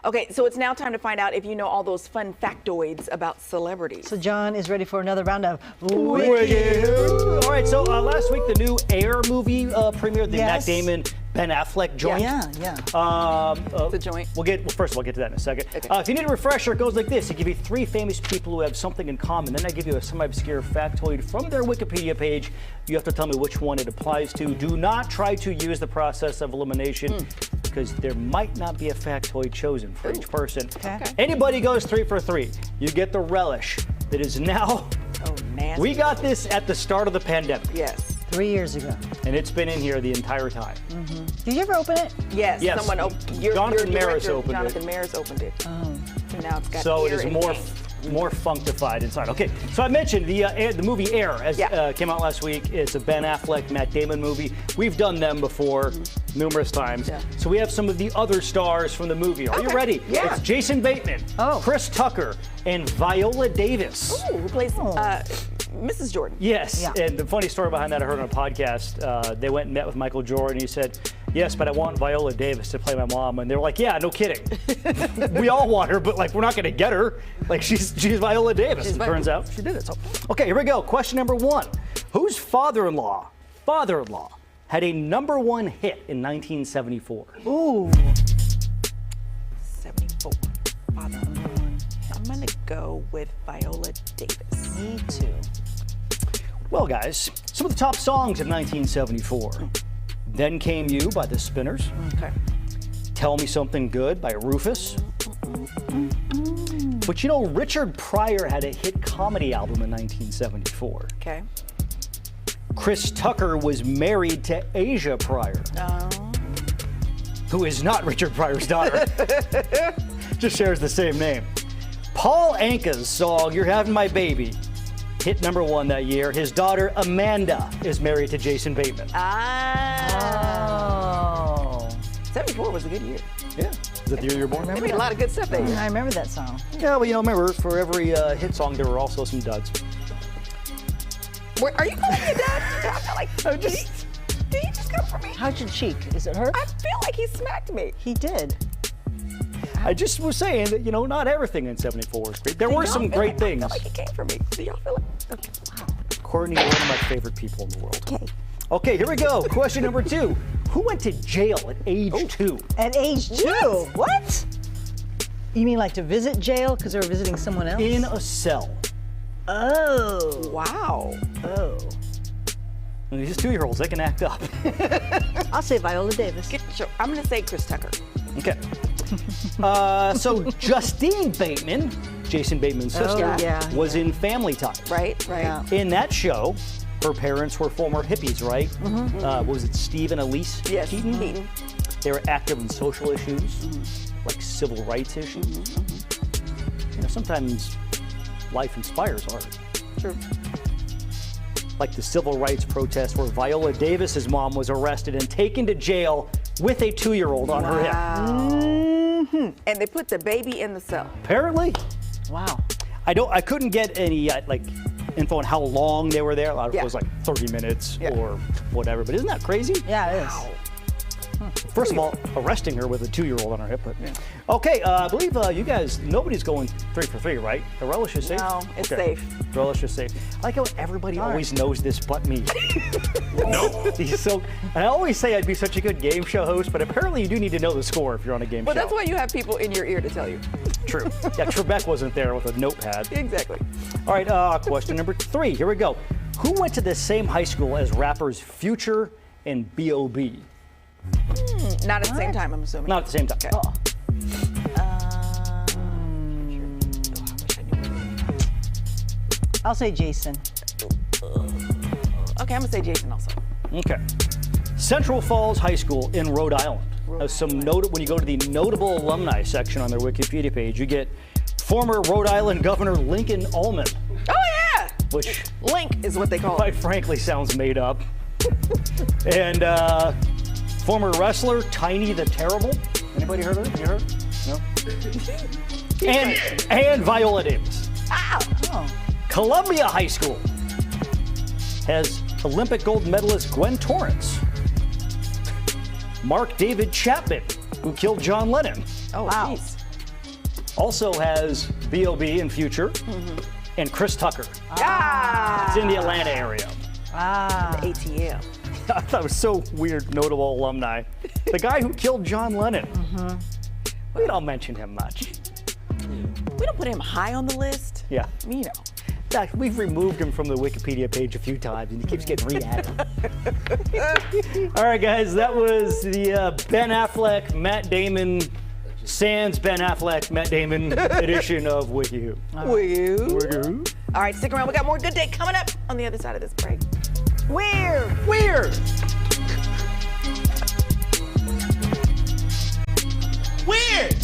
Okay, so it's now time to find out if you know all those fun factoids about celebrities. So John is ready for another round of Wiki Who. All right, so last week the new Air movie premiered, the Matt Yes. Damon, Ben Affleck joint. Yeah. The joint. First we'll get to that in a second. Okay. If you need a refresher, it goes like this. I give you 3 famous people who have something in common. Then I give you a semi-obscure factoid from their Wikipedia page. You have to tell me which one it applies to. Do not try to use the process of elimination because there might not be a factoid chosen for each person. Okay. Anybody goes 3 for 3. You get the relish that is now. Oh, nasty. We got this at the start of the pandemic. Yes. 3 years ago. And it's been in here the entire time. Did you ever open it? Yes. Yes. Someone opened. Jonathan Maris opened it. Jonathan Maris opened it. Oh. So now it's got. So it ear is and more taste. more functified inside. Okay, so I mentioned the movie Air came out last week. It's a Ben Affleck, Matt Damon movie. We've done them before numerous times. Yeah. So we have some of the other stars from the movie. Are you ready? Yeah. It's Jason Bateman, Chris Tucker, and Viola Davis. Ooh, who plays Mrs. Jordan? Yes, Yeah. and the funny story behind that I heard on a podcast, they went and met with Michael Jordan. He said, yes, but I want Viola Davis to play my mom. And they were like, yeah, no kidding. We all want her, but like we're not going to get her. Like she's Viola Davis. It turns out she did it. So, okay, here we go. Question number 1. Whose father-in-law had a #1 hit in 1974? Ooh. 74. Father. I'm gonna go with Viola Davis. Me too. Well, guys, some of the top songs of 1974. Then Came You by the Spinners. Okay. Tell Me Something Good by Rufus. But you know, Richard Pryor had a hit comedy album in 1974. Okay. Chris Tucker was married to Asia Pryor, who is not Richard Pryor's daughter. Just shares the same name. Paul Anka's song, You're Having My Baby, hit #1 that year. His daughter, Amanda, is married to Jason Bateman. Oh. 74 was a good year. Yeah. Is that the year you were born? They made a lot of good stuff that year. I remember that song. Yeah, well, you know, remember, for every hit song, there were also some duds. Are you calling me a dad? I feel like. Did he just come for me? How's your cheek? Is it hurt? I feel like he smacked me. He did. I just was saying that, you know, not everything in 74 was great. There were some great things. I feel like he came for me. Do y'all feel like? Okay. Wow. Courtney, one of my favorite people in the world. Okay. Okay, here we go. Question number 2. Who went to jail at age 2? At age 2? What? You mean like to visit jail because they were visiting someone else? In a cell. Oh. Wow. Oh. And these 2-year-olds, they can act up. I'll say Viola Davis. I'm gonna say Chris Tucker. Okay. So Justine Bateman, Jason Bateman's sister, was in Family Ties. Right. Yeah. In that show, her parents were former hippies, right? What was it, Steve and Elise Yes. Keaton? They were active in social issues, like civil rights issues. You know, sometimes life inspires art. True. Like the civil rights protest where Viola Davis's mom was arrested and taken to jail with a 2-year-old on her hip. And they put the baby in the cell. Apparently. Wow. I couldn't get any like info on how long they were there. A lot of it was like 30 minutes or whatever. But isn't that crazy? Yeah, it is. First of all, arresting her with a 2-year-old on her hip. But okay, I believe you guys, nobody's going 3 for 3, right? The relish is safe? No, it's safe. The relish is safe. I like how everybody always knows this but me. Nope. So, I always say I'd be such a good game show host, but apparently you do need to know the score if you're on a game show. But that's why you have people in your ear to tell you. True. Yeah, Trebek wasn't there with a notepad. Exactly. All right, question number 3. Here we go. Who went to the same high school as rappers Future and B.O.B.? Not at the same time, I'm assuming. Not at the same time. Okay. I'll say Jason. Okay, I'm gonna say Jason also. Okay. Central Falls High School in Rhode Island. Has when you go to the notable alumni section on their Wikipedia page, you get former Rhode Island Governor Lincoln Ullman. Oh yeah! Which Link is what they call quite it. frankly sounds made up. And former wrestler Tiny the Terrible. Anybody heard of it? You heard? No? and Viola Davis. Ow! Columbia High School has Olympic gold medalist Gwen Torrance. Mark David Chapman, who killed John Lennon. Oh, Wow. jeez. Also has B.O.B. in Future and Chris Tucker. It's in the Atlanta area. ATL. I thought it was so weird, notable alumni. The guy who killed John Lennon. We don't mention him much. We don't put him high on the list. Yeah. You know. In fact, we've removed him from the Wikipedia page a few times, and he keeps getting re-added. All right, guys, that was the Ben Affleck, Matt Damon, sans Ben Affleck, Matt Damon edition of Wiki Who. Wiki Who. Wiki Who. All right, stick around. We got more Good Day coming up on the other side of this break. Weird. Weird. Weird!